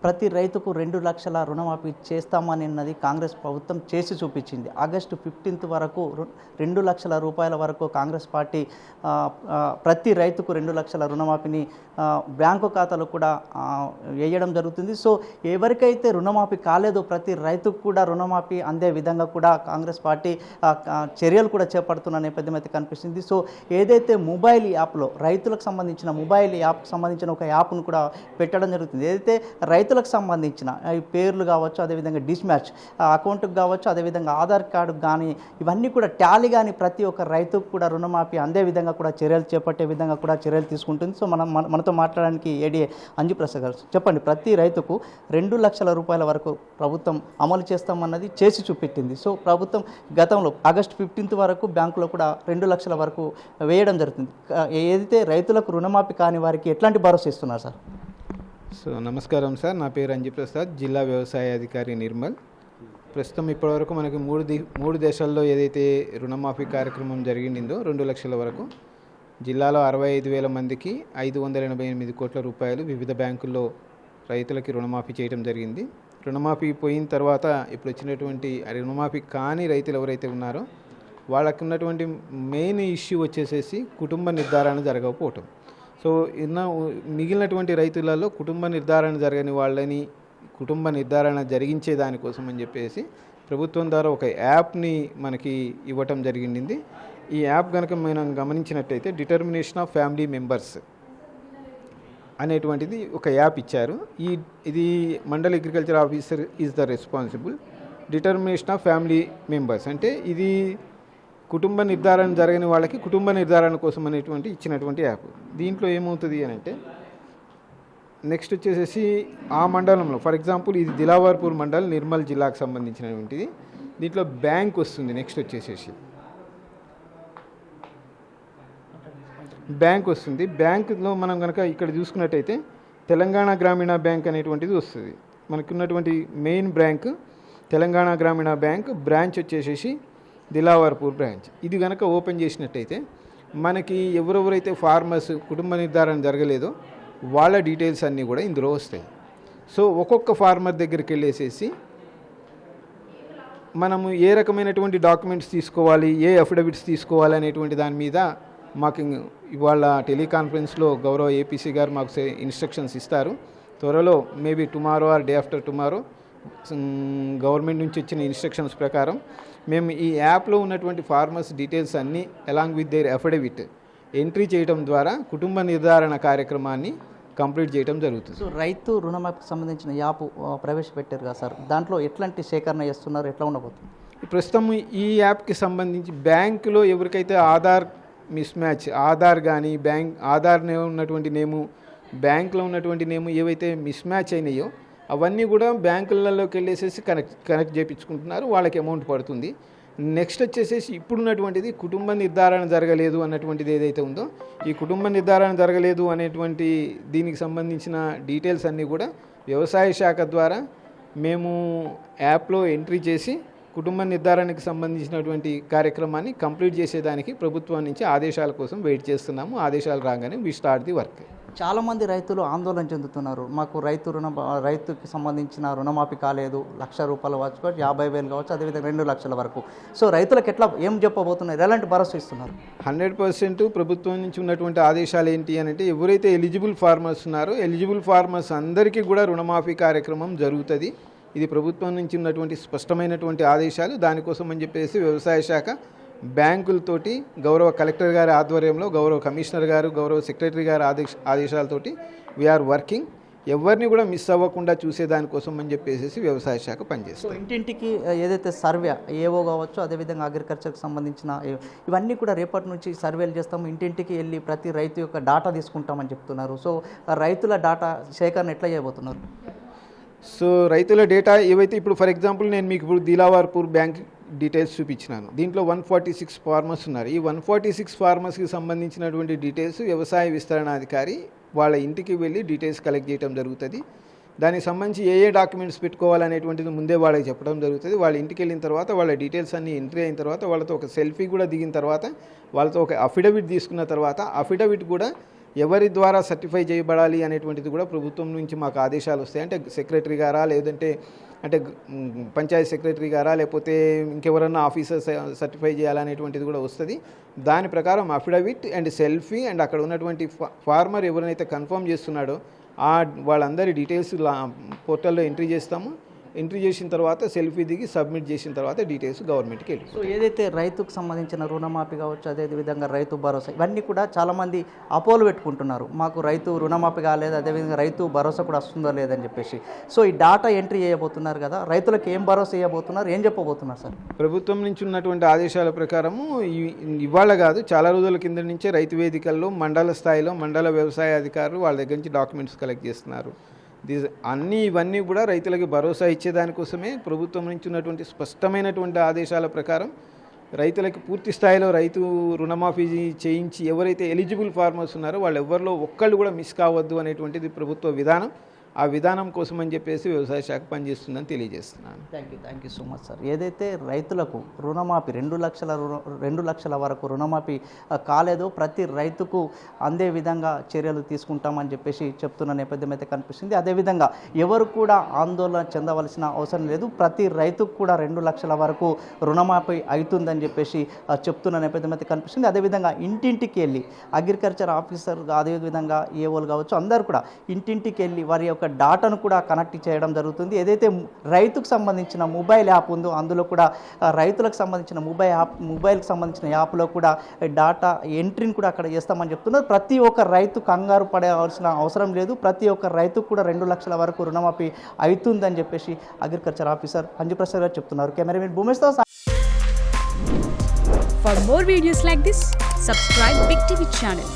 ప్రతి రైతుకు 2 లక్షల రుణమాఫీ చేస్తామన్నది కాంగ్రెస్ ప్రభుత్వం చేసి చూపించింది. ఆగస్టు 15 వరకు 2 లక్షల రూపాయల వరకు కాంగ్రెస్ పార్టీ ప్రతి రైతుకు 2 లక్షల రుణమాఫీని బ్యాంకు ఖాతాలో కూడా వేయడం జరుగుతుంది. సో ఎవరికైతే రుణమాఫీ కాలేదో ప్రతి రైతుకు కూడా రుణమాఫీ అందే విధంగా కూడా కాంగ్రెస్ పార్టీ చర్యలు కూడా చేపడుతున్న నేపథ్యం అయితే కనిపిస్తుంది. సో ఏదైతే మొబైల్ యాప్లో రైతులకు సంబంధించిన మొబైల్ యాప్ సంబంధించిన ఒక యాప్ను కూడా పెట్టడం జరుగుతుంది. ఏదైతే రైతులకు సంబంధించిన ఈ పేర్లు కావచ్చు, అదేవిధంగా డిస్మ్యాచ్ అకౌంట్కి కావచ్చు, అదేవిధంగా ఆధార్ కార్డుకు కానీ ఇవన్నీ కూడా టాలీ కానీ ప్రతి ఒక్క రైతుకు కూడా రుణమాఫీ అందే విధంగా కూడా చర్యలు చేపట్టే విధంగా కూడా చర్యలు తీసుకుంటుంది. సో మనతో మాట్లాడడానికి ఏడీఏ అంజు ప్రసాద్ గారు, చెప్పండి, ప్రతి రైతుకు 2 లక్షల రూపాయల వరకు ప్రభుత్వం అమలు చేస్తామన్నది చేసి చూపెట్టింది. సో ప్రభుత్వం గతంలో ఆగస్టు 15 వరకు బ్యాంకులో కూడా 2 లక్షల వరకు వేయడం జరుగుతుంది. ఏదైతే రైతులకు రుణమాఫీ కాని వారికి ఎట్లాంటి భరోసా ఇస్తున్నారు సార్? సో నమస్కారం సార్, నా పేరు అంజి ప్రసాద్, జిల్లా వ్యవసాయ అధికారి నిర్మల్. ప్రస్తుతం ఇప్పటివరకు మనకి మూడు దేశాల్లో ఏదైతే రుణమాఫీ కార్యక్రమం జరిగిందో 2 లక్షల వరకు జిల్లాలో 65,000 మందికి 588 కోట్ల రూపాయలు వివిధ బ్యాంకుల్లో రైతులకి రుణమాఫీ చేయడం జరిగింది. రుణమాఫీ పోయిన తర్వాత ఇప్పుడు వచ్చినటువంటి రుణమాఫీ కాని రైతులు ఎవరైతే ఉన్నారో వాళ్ళకు ఉన్నటువంటి మెయిన్ ఇష్యూ వచ్చేసేసి కుటుంబ నిర్ధారణ జరగకపోవటం. సో మిగిలినటువంటి రైతులలో కుటుంబ నిర్ధారణ జరగని వాళ్ళని కుటుంబ నిర్ధారణ జరిగించే దానికోసం అని చెప్పేసి ప్రభుత్వం ద్వారా ఒక యాప్ని మనకి ఇవ్వటం జరిగింది. ఈ యాప్ కనుక మనం గమనించినట్టయితే డిటర్మినేషన్ ఆఫ్ ఫ్యామిలీ మెంబర్స్ అనేటువంటిది ఒక యాప్ ఇచ్చారు. ఇది mandal agriculture officer is the responsible. Determination of family members అంటే ఇది కుటుంబ నిర్ధారణ జరగని వాళ్ళకి కుటుంబ నిర్ధారణ కోసం అనేటువంటి ఇచ్చినటువంటి యాప్. దీంట్లో ఏమవుతుంది అని అంటే నెక్స్ట్ వచ్చేసేసి ఆ మండలంలో, ఫర్ ఎగ్జాంపుల్ ఇది దిలావర్పూర్ మండల్ నిర్మల్ జిల్లాకు సంబంధించినటువంటిది. దీంట్లో బ్యాంక్ వస్తుంది. నెక్స్ట్ వచ్చేసేసి బ్యాంక్ వస్తుంది. బ్యాంకులో మనం కనుక ఇక్కడ చూసుకున్నట్టయితే తెలంగాణ గ్రామీణ బ్యాంక్ అనేటువంటిది వస్తుంది. మనకు ఉన్నటువంటి మెయిన్ బ్యాంక్ తెలంగాణ గ్రామీణ బ్యాంక్, బ్రాంచ్ వచ్చేసేసి దిలావర్పూర్ బ్రాంచ్. ఇది కనుక ఓపెన్ చేసినట్టయితే మనకి ఎవరెవరైతే ఫార్మర్స్ కుటుంబ నిర్ధారణ జరగలేదో వాళ్ళ డీటెయిల్స్ అన్నీ కూడా ఇందులో వస్తాయి. సో ఒక్కొక్క ఫార్మర్ దగ్గరికి వెళ్ళేసేసి మనము ఏ రకమైనటువంటి డాక్యుమెంట్స్ తీసుకోవాలి, ఏ అఫిడవిట్స్ తీసుకోవాలి అనేటువంటి దాని మీద మాకు ఇవాళ టెలికాన్ఫరెన్స్లో గౌరవ ఏపీసీ గారు మాకు ఇన్స్ట్రక్షన్స్ ఇస్తారు. త్వరలో maybe tomorrow or day after tomorrow government నుంచి వచ్చిన ఇన్స్ట్రక్షన్స్ ప్రకారం మేము ఈ యాప్లో ఉన్నటువంటి ఫార్మర్స్ డీటెయిల్స్ అన్నీ along with their affidavit entry చేయడం ద్వారా కుటుంబ నిర్ధారణ కార్యక్రమాన్ని కంప్లీట్ చేయడం జరుగుతుంది. సో రైతు రుణమాఫీకి సంబంధించిన యాప్ ప్రవేశపెట్టారు కదా సార్, దాంట్లో ఎట్లాంటి సేకరణ చేస్తున్నారు, ఎట్లా ఉండబోతుంది? ప్రస్తుతం ఈ యాప్కి సంబంధించి బ్యాంకులో ఎవరికైతే ఆధార్ మిస్ మ్యాచ్, ఆధార్ కానీ ఆధార్ ఉన్నటువంటి నేము, బ్యాంకులో ఉన్నటువంటి నేము ఏవైతే మిస్ మ్యాచ్ అయినాయో అవన్నీ కూడా బ్యాంకులలోకి వెళ్ళేసేసి కనెక్ట్ చేయించుకుంటున్నారు. వాళ్ళకి అమౌంట్ పడుతుంది. నెక్స్ట్ వచ్చేసేసి ఇప్పుడున్నటువంటిది కుటుంబ నిర్ధారణ జరగలేదు అన్నటువంటిది ఏదైతే ఉందో, ఈ కుటుంబ నిర్ధారణ జరగలేదు అనేటువంటి దీనికి సంబంధించిన డీటెయిల్స్ అన్నీ కూడా వ్యవసాయ శాఖ ద్వారా మేము యాప్లో ఎంట్రీ చేసి కుటుంబ నిర్ధారణకి సంబంధించినటువంటి కార్యక్రమాన్ని కంప్లీట్ చేసేదానికి ప్రభుత్వం నుంచి ఆదేశాల కోసం వెయిట్ చేస్తున్నాము. ఆదేశాలు రాగానే వి స్టార్ట్ ది వర్క్. చాలామంది రైతులు ఆందోళన చెందుతున్నారు. మాకు రైతుకి సంబంధించిన రుణమాఫీ కాలేదు, ₹1,00,000 కావచ్చు, 50,000 కావచ్చు, అదేవిధంగా 2 లక్షల వరకు. సో రైతులకు ఎం చెప్పబోతున్నారు, ఎలాంటి భరోసా ఇస్తున్నారు? 100% ప్రభుత్వం నుంచి ఉన్నటువంటి ఆదేశాలు ఏంటి అని అంటే ఎవరైతే ఎలిజిబుల్ ఫార్మర్స్ ఉన్నారో ఎలిజిబుల్ ఫార్మర్స్ అందరికీ కూడా రుణమాఫీ కార్యక్రమం జరుగుతుంది. ఇది ప్రభుత్వం నుంచి ఉన్నటువంటి స్పష్టమైనటువంటి ఆదేశాలు. దానికోసం అని చెప్పేసి వ్యవసాయ శాఖ బ్యాంకులతోటి గౌరవ కలెక్టర్ గారి ఆధ్వర్యంలో, గౌరవ కమిషనర్ గారు, గౌరవ సెక్రటరీ గారి ఆదేశాలతోటి వీఆర్ వర్కింగ్. ఎవరిని కూడా మిస్ అవ్వకుండా చూసేదానికోసం అని చెప్పేసి వ్యవసాయ శాఖ పనిచేస్తుంది. ఇంటింటికి ఏదైతే సర్వే ఏవో కావచ్చు, అదేవిధంగా అగ్రికల్చర్కి సంబంధించిన ఇవన్నీ కూడా రేపటి నుంచి సర్వేలు చేస్తాము, ఇంటింటికి వెళ్ళి ప్రతి రైతు యొక్క డాటా తీసుకుంటామని చెప్తున్నారు. సో రైతుల డాటా సేకరణ ఎట్లా చేయబోతున్నారు? సో రైతుల డేటా ఏవైతే ఇప్పుడు ఫర్ ఎగ్జాంపుల్ నేను మీకు ఇప్పుడు దిలావర్పూర్ బ్యాంక్ డీటెయిల్స్ చూపించినాను. దీంట్లో 146 ఫార్మర్స్ ఉన్నారు. ఈ 146 ఫార్మర్స్కి సంబంధించినటువంటి డీటెయిల్స్ వ్యవసాయ విస్తరణాధికారి వాళ్ళ ఇంటికి వెళ్ళి డీటెయిల్స్ కలెక్ట్ చేయడం జరుగుతుంది. దానికి సంబంధించి ఏ డాక్యుమెంట్స్ పెట్టుకోవాలనేటువంటిది ముందే వాళ్ళకి చెప్పడం జరుగుతుంది. వాళ్ళ ఇంటికి వెళ్ళిన తర్వాత వాళ్ళ డీటెయిల్స్ అన్నీ ఎంట్రీ అయిన తర్వాత వాళ్ళతో ఒక సెల్ఫీ కూడా దిగిన తర్వాత వాళ్ళతో ఒక అఫిడవిట్ తీసుకున్న తర్వాత అఫిడవిట్ కూడా ఎవరి ద్వారా సర్టిఫై చేయబడాలి అనేటువంటిది కూడా ప్రభుత్వం నుంచి మాకు ఆదేశాలు వస్తాయి. అంటే సెక్రటరీ గారా, లేదంటే పంచాయతీ సెక్రటరీ గారా, లేకపోతే ఇంకెవరన్నా ఆఫీసర్ సర్టిఫై చేయాలనేటువంటిది కూడా వస్తుంది. దాని ప్రకారం అఫిడవిట్ అండ్ సెల్ఫీ అండ్ అక్కడ ఉన్నటువంటి ఫార్మర్ ఎవరైతే కన్ఫర్మ్ చేస్తున్నాడో వాళ్ళందరి డీటెయిల్స్ పోర్టల్లో ఎంట్రీ చేస్తాము. ఎంట్రీ చేసిన తర్వాత సెల్ఫీ దిగి సబ్మిట్ చేసిన తర్వాత డీటెయిల్స్ గవర్నమెంట్కి వెళ్ళి. సో ఏదైతే రైతుకు సంబంధించిన రుణమాఫీ కావచ్చు, అదేవిధంగా రైతు భరోసా, ఇవన్నీ కూడా చాలామంది అపోలు పెట్టుకుంటున్నారు. మాకు రైతు రుణమాఫీ కాలేదు, అదేవిధంగా రైతు భరోసా కూడా వస్తుందో లేదని చెప్పేసి. సో ఈ డాటా ఎంట్రీ చేయబోతున్నారు కదా, రైతులకు ఏం భరోసా ఇవ్వబోతున్నారు, ఏం చెప్పబోతున్నారు సార్? ప్రభుత్వం నుంచి ఉన్నటువంటి ఆదేశాల ప్రకారము ఇవాళ కాదు, చాలా రోజుల కింద నుంచే రైతు వేదికల్లో మండల స్థాయిలో మండల వ్యవసాయ అధికారులు వాళ్ళ దగ్గర నుంచి డాక్యుమెంట్స్ కలెక్ట్ చేస్తున్నారు. ఇవన్నీ కూడా రైతులకి భరోసా ఇచ్చేదానికోసమే ప్రభుత్వం నుంచి ఉన్నటువంటి స్పష్టమైనటువంటి ఆదేశాల ప్రకారం రైతులకి పూర్తి స్థాయిలో రైతు రుణమాఫీ చేయించి ఎవరైతే ఎలిజిబుల్ ఫార్మర్స్ ఉన్నారో వాళ్ళు ఎవరిలో ఒక్కళ్ళు కూడా మిస్ కావద్దు అనేటువంటిది ప్రభుత్వ విధానం. ఆ విధానం కోసం అని చెప్పేసి వ్యవసాయ శాఖ పనిచేస్తుందని తెలియజేస్తున్నాను. Thank you so much sir. ఏదైతే రైతులకు రుణమాఫీ 2 లక్షల వరకు రుణమాఫీ కాలేదో ప్రతి రైతుకు అందే విధంగా చర్యలు తీసుకుంటామని చెప్పేసి చెప్తున్న నేపథ్యం అయితే కనిపిస్తుంది. అదేవిధంగా ఎవరు కూడా ఆందోళన చెందవలసిన అవసరం లేదు, ప్రతి రైతుకు కూడా 2 లక్షల వరకు రుణమాఫీ అవుతుందని చెప్పేసి చెప్తున్న నేపథ్యం అయితే కనిపిస్తుంది. అదేవిధంగా ఇంటింటికి వెళ్ళి అగ్రికల్చర్ ఆఫీసర్, అదేవిధంగా ఏఓలు కావచ్చు, అందరూ కూడా ఇంటింటికి వెళ్ళి వారి యొక్క డాటాను కూడా కనెక్ట్ చేయడం జరుగుతుంది. ఏదైతే రైతుకు సంబంధించిన మొబైల్ యాప్ ఉందో అందులో కూడా రైతులకు సంబంధించిన మొబైల్కి సంబంధించిన యాప్లో కూడా డాటా ఎంట్రీని కూడా అక్కడ చేస్తామని చెప్తున్నారు. ప్రతి ఒక్క రైతు కంగారు పడవలసిన అవసరం లేదు, ప్రతి ఒక్క రైతుకు కూడా 2 లక్షల వరకు రుణమాఫీ అవుతుందని చెప్పేసి అగ్రికల్చర్ ఆఫీసర్ అంజుప్రసాద్ గారు చెప్తున్నారు. Cameraman భూమేష్తో. For more videos like this, subscribe Big TV channel.